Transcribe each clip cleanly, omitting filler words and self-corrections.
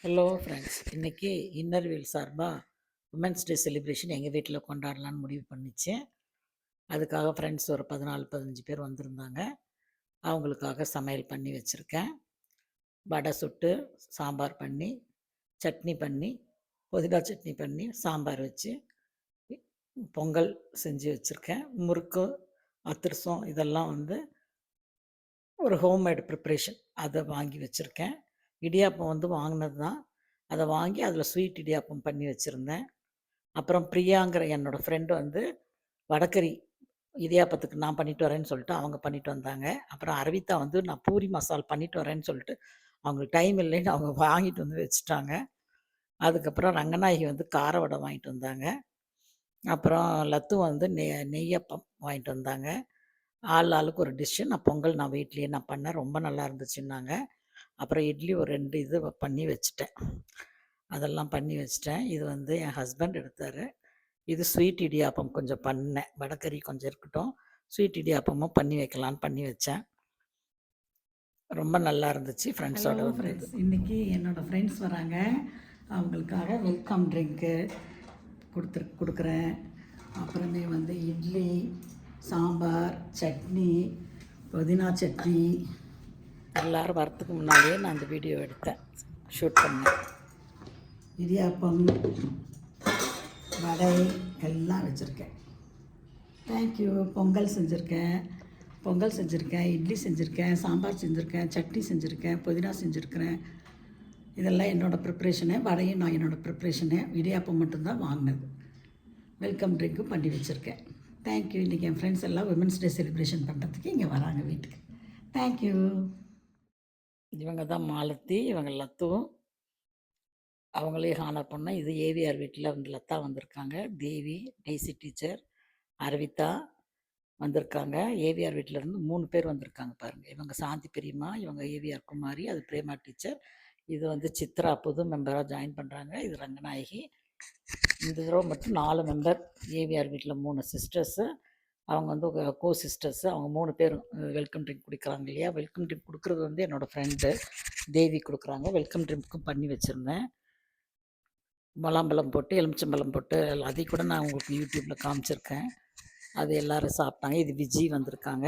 Hello friends, இன்றைக்கி Inner Wheel சார்பாக women's day celebration எங்கள் வீட்டில் கொண்டாடலான்னு முடிவு பண்ணிச்சு. அதுக்காக ஃப்ரெண்ட்ஸ் ஒரு 14-15 பேர் வந்திருந்தாங்க. அவங்களுக்காக சமையல் பண்ணி வச்சுருக்கேன். வடை சுட்டு, சாம்பார் பண்ணி, சட்னி பண்ணி, புதினா சட்னி பண்ணி, சாம்பார் வச்சு, பொங்கல் செஞ்சு வச்சுருக்கேன். முறுக்கு, அதிரசம் இதெல்லாம் ஒரு ஹோம்மேட் ப்ரிப்ரேஷன் அதை வாங்கி வச்சுருக்கேன். இடியாப்பம் வாங்கினது தான். அதை வாங்கி அதில் ஸ்வீட் இடியாப்பம் பண்ணி வச்சுருந்தேன். அப்புறம் பிரியாங்கிற என்னோடய ஃப்ரெண்டு வடகறி இடியாப்பத்துக்கு நான் பண்ணிட்டு வரேன்னு சொல்லிட்டு அவங்க பண்ணிட்டு வந்தாங்க. அப்புறம் அரவித்தா நான் பூரி மசால் பண்ணிட்டு வரேன்னு சொல்லிட்டு அவங்களுக்கு டைம் இல்லைன்னு அவங்க வாங்கிட்டு வந்து வச்சுட்டாங்க. அதுக்கப்புறம் ரங்கநாயகி கார வடை வாங்கிட்டு வந்தாங்க. அப்புறம் லத்து நெய்யப்பம் வாங்கிட்டு வந்தாங்க. ஆளுக்கு ஒரு டிஷ்ஷு. நான் வீட்லேயே பண்ணேன். ரொம்ப நல்லா இருந்துச்சுன்னாங்க. அப்புறம் இட்லி ஒரு 2 இது பண்ணி வச்சுட்டேன். அதெல்லாம் பண்ணி வச்சுட்டேன். இது என் ஹஸ்பண்ட் எடுத்தார். இது ஸ்வீட் இடியாப்பம் கொஞ்சம் பண்ணேன். வடகறி கொஞ்சம் இருக்கட்டும், ஸ்வீட் இடியாப்பமும் பண்ணி வைக்கலான்னு பண்ணி வச்சேன். ரொம்ப நல்லா இருந்துச்சு ஃப்ரெண்ட்ஸோட ஃப்ரெண்ட்ஸ். இன்றைக்கி என்னோடய ஃப்ரெண்ட்ஸ் வராங்க. அவங்களுக்காக வெல்கம் ட்ரிங்க்கு கொடுக்குறேன். அப்புறமே இட்லி, சாம்பார், சட்னி, புதினா சட்னி எல்லோரும் வரத்துக்கு முன்னாடியே நான் அந்த வீடியோ எடுத்தேன், ஷூட் பண்ணேன். இடியாப்பம், வடை எல்லாம் வச்சுருக்கேன். தேங்க்யூ. பொங்கல் செஞ்சுருக்கேன், இட்லி செஞ்சுருக்கேன், சாம்பார் செஞ்சுருக்கேன், சட்னி செஞ்சுருக்கேன், புதினா செஞ்சுருக்கிறேன். இதெல்லாம் என்னோடய ப்ரிப்ரேஷனு. வடையும் நான் என்னோடய ப்ரிப்ரேஷனு. இடியாப்பம் மட்டும்தான் வாங்கினது. வெல்கம் ட்ரிங்க்கும் பண்ணி வச்சுருக்கேன். தேங்க்யூ. இன்றைக்கி என் ஃப்ரெண்ட்ஸ் எல்லாம் உமன்ஸ் டே செலிப்ரேஷன் பண்ணுறதுக்கு இங்கே வராங்க வீட்டுக்கு. தேங்க்யூ. இவங்க தான் மாலத்தி, இவங்க லத்துவும் அவங்களையும் ஹானர் பண்ணோம். இது ஏவிஆர் வீட்டில் லதா வந்திருக்காங்க. தேவி, டெய்சி டீச்சர், அரவிதா வந்திருக்காங்க. ஏவிஆர் வீட்டிலேருந்து 3 பேர் வந்திருக்காங்க பாருங்கள். இவங்க சாந்தி பெரியம்மா, இவங்க ஏவிஆர் குமாரி, அது பிரேமா டீச்சர். இது சித்ரா புது மெம்பராக ஜாயின் பண்ணுறாங்க. இது ரங்கநாயகி. இந்த தடவை மட்டும் 4 மெம்பர். ஏவிஆர் வீட்டில் 3 சிஸ்டர்ஸு. அவங்க கோ சிஸ்டர்ஸு. அவங்க 3 பேரும் வெல்கம் ட்ரிங்க் குடிக்கிறாங்க இல்லையா. வெல்கம் ட்ரிங்க் கொடுக்குறது என்னோடய ஃப்ரெண்டு தேவி கொடுக்குறாங்க. வெல்கம் ட்ரிங்க்கும் பண்ணி வச்சுருந்தேன். முலாம்பழம் போட்டு, எலுமிச்சம்பழம் போட்டு, அதையும் கூட நான் உங்களுக்கு யூடியூப்பில் காமிச்சிருக்கேன். அது எல்லோரும் சாப்பிட்டாங்க. இது விஜி வந்திருக்காங்க.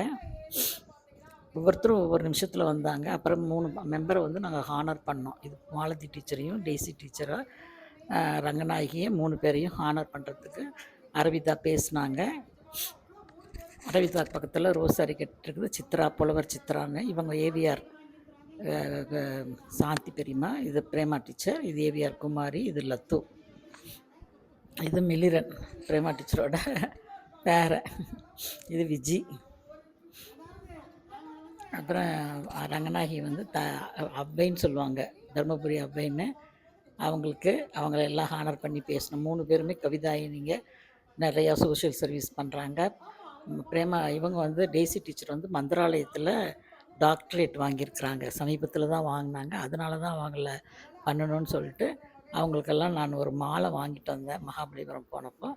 ஒவ்வொருத்தரும் ஒவ்வொரு நிமிஷத்தில் வந்தாங்க. அப்புறம் 3 மெம்பரை நாங்கள் ஹானர் பண்ணோம். இது மாலதி டீச்சரையும், டெய்சி டீச்சரை, ரங்கநாயகியை 3 பேரையும் ஹானர் பண்ணுறதுக்கு அரவிதா பேசினாங்க. அரவிதா பக்கத்தில் ரோஸ் அரி கட்டிருக்குது சித்ரா, புலவர் சித்ரான்னு. இவங்க ஏவிஆர் சாந்தி பெரியம்மா, இது பிரேமா டீச்சர், இது ஏவிஆர் குமாரி, இது லத்து, இது மிலிரன் பிரேமா டீச்சரோட பேர, இது விஜி. அப்புறம் ரங்கநாயகி அவ்வைன்னு சொல்லுவாங்க, தர்மபுரி அவ்வைன்னு. அவங்கள எல்லாம் ஹானர் பண்ணி பேசணும். 3 பேருமே கவிதாயினிங்க. நிறையா சோஷியல் சர்வீஸ் பண்ணுறாங்க. பிரேமா இவங்க டெய்சி டீச்சர் மந்திராலயத்தில் டாக்டரேட் வாங்கியிருக்கிறாங்க. சமீபத்தில் தான் வாங்கினாங்க. அதனால தான் அவங்கள பண்ணணும்னு சொல்லிட்டு அவங்களுக்கெல்லாம் நான் ஒரு மாலை வாங்கிட்டு வந்தேன் மகாபலிபுரம் போனப்போ.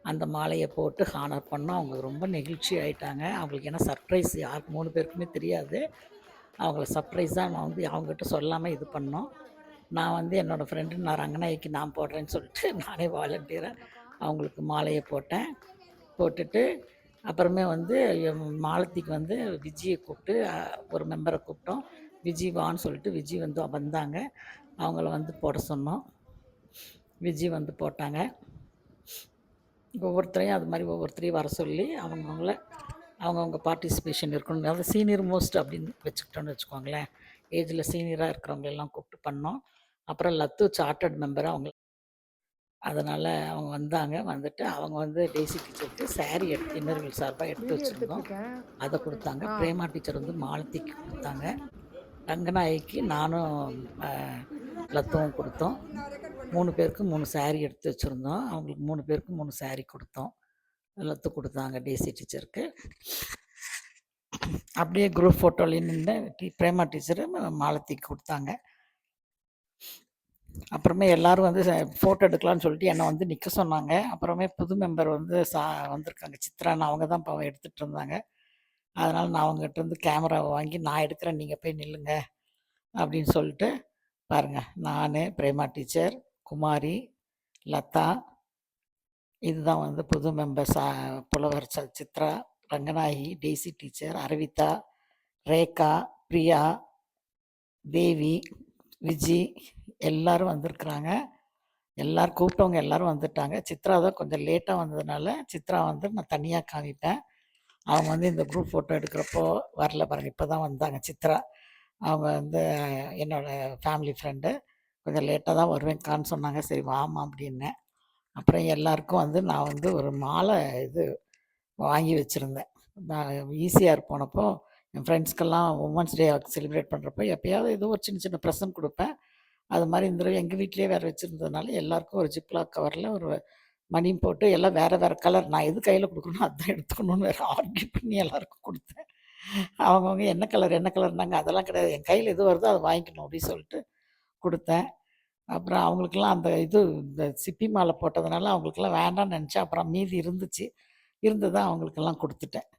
அந்த மாலையை போட்டு ஹானர் பண்ணோம். அவங்க ரொம்ப நெகிழ்ச்சி ஆகிட்டாங்க. அவங்களுக்கு ஏன்னா சர்ப்ரைஸ் யாருக்கு 3 பேருக்குமே தெரியாது. அவங்கள சர்ப்ரைஸாக நான் அவங்ககிட்ட சொல்லாமல் இது பண்ணோம். நான் என்னோடய ஃப்ரெண்டு நான் ரங்கநாயகிக்கு நான் போடுறேன்னு சொல்லிட்டு நானே வாலண்டியராக அவங்களுக்கு மாலையை போட்டுட்டு அப்புறமே மாலத்திக்கு விஜியை கூப்பிட்டு ஒரு மெம்பரை கூப்பிட்டோம். விஜி வான்னு சொல்லிட்டு விஜி வந்தாங்க. அவங்கள போட சொன்னோம். விஜி போட்டாங்க. ஒவ்வொருத்தரையும் அது மாதிரி ஒவ்வொருத்தரையும் வர சொல்லி அவங்கவுங்க பார்ட்டிசிபேஷன் இருக்கணும். அதாவது சீனியர் மோஸ்ட் அப்படின்னு வச்சுக்கிட்டோன்னு வச்சுக்கோங்களேன். ஏஜில் சீனியராக இருக்கிறவங்களெல்லாம் கூப்பிட்டு பண்ணோம். அப்புறம் லத்து சார்ட்டர்ட் மெம்பராக அதனால் அவங்க வந்துட்டு அவங்க டெய்சி டீச்சருக்கு சாரீ இன்னர்வீல் சார்பாக எடுத்து வச்சுருந்தோம். அதை கொடுத்தாங்க. பிரேமா டீச்சர் மாலத்திக்கு கொடுத்தாங்க. ரங்கநாயகிக்கு நானும் லத்துவும் கொடுத்தோம். 3 பேருக்கு 3 சாரீ எடுத்து வச்சுருந்தோம். அவங்களுக்கு 3 பேருக்கு 3 சாரீ கொடுத்தோம். லத்து கொடுத்தாங்க டெய்சி டீச்சருக்கு. அப்படியே குரூப் ஃபோட்டோலேயும் நின்று பிரேமா டீச்சரு மாலத்திக்கு கொடுத்தாங்க. அப்புறமே எல்லோரும் ஃபோட்டோ எடுக்கலான்னு சொல்லிட்டு என்னை நிற்க சொன்னாங்க. அப்புறமே புது மெம்பர் வந்திருக்காங்க சித்ரான்னு. அவங்க தான் இப்போ எடுத்துகிட்டு இருந்தாங்க. அதனால் நான் அவங்ககிட்ட கேமராவை வாங்கி நான் எடுக்கிறேன், நீங்கள் போய் நில்லுங்க அப்படின்னு சொல்லிட்டு பாருங்க. நானு, பிரேமா டீச்சர், குமாரி, லதா, இதுதான் வந்து புது மெம்பர்ஸ் புலவர் சித்ரா, ரங்கநாயகி, டெய்ஸி டீச்சர், அரவிதா, ரேகா, பிரியா, தேவி, விஜி எல்லாரும் வந்திருக்கிறாங்க. எல்லாரும் கூப்பிட்டவங்க எல்லாரும் வந்துட்டாங்க. சித்ரா தான் கொஞ்சம் லேட்டா வந்ததுனால, சித்ரா வந்து நான் தனியா காமிப்பேன். அவங்க வந்து இந்த குரூப் ஃபோட்டோ எடுக்கிறப்போ வரல பாருங்க. இப்ப தான் வந்தாங்க சித்ரா. அவங்க வந்து என்னோட ஃபேமிலி ஃப்ரெண்டு. கொஞ்சம் லேட்டா தான் வருவேன்க்கான்னு சொன்னாங்க. சரி வாம்மா அப்படின்னேன். அப்புறம் எல்லாருக்கும் வந்து நான் வந்து ஒரு மாலை இது வாங்கி வச்சிருந்தேன். நான் ஈசிஆர் போனப்போ என் ஃப்ரெண்ட்ஸ்க்கெல்லாம் உமன்ஸ் டே செலிப்ரேட் பண்ணுறப்போ எப்பயாவது ஏதோ ஒரு சின்ன சின்ன ப்ரெசன்ட் குடுப்பேன். அது மாரி இந்த தடவை எங்க வீட்லயே வேற வச்சிருந்ததுனால எல்லாருக்கும் ஒரு ஜிப்லாக் கவர்ல ஒரு மணியும் போட்டு எல்லாம் வேற வேற கலர். நான் எது கையில குடுக்கணுமோ அதான் எடுத்துக்கணும்னு வேற ஆர்கியூ பண்ணி எல்லாருக்கும் குடுத்தேன். அவங்கவங்க என்ன கலர் என்ன கலர்னாங்க. அதெல்லாம் கிடையாது. என் கையில எது வருதோ அத வாங்கிக்கணும் அப்படின்னு சொல்லிட்டு குடுத்தேன். அப்புறம் அவங்களுக்கெல்லாம் அந்த இது இந்த சிப்பி மாலை போட்டதுனால அவங்களுக்கெல்லாம் வேண்டான்னு நெனச்சேன். அப்புறம் மீதி இருந்துச்சு. இருந்தத அவங்களுக்கெல்லாம் குடுத்துட்டேன்.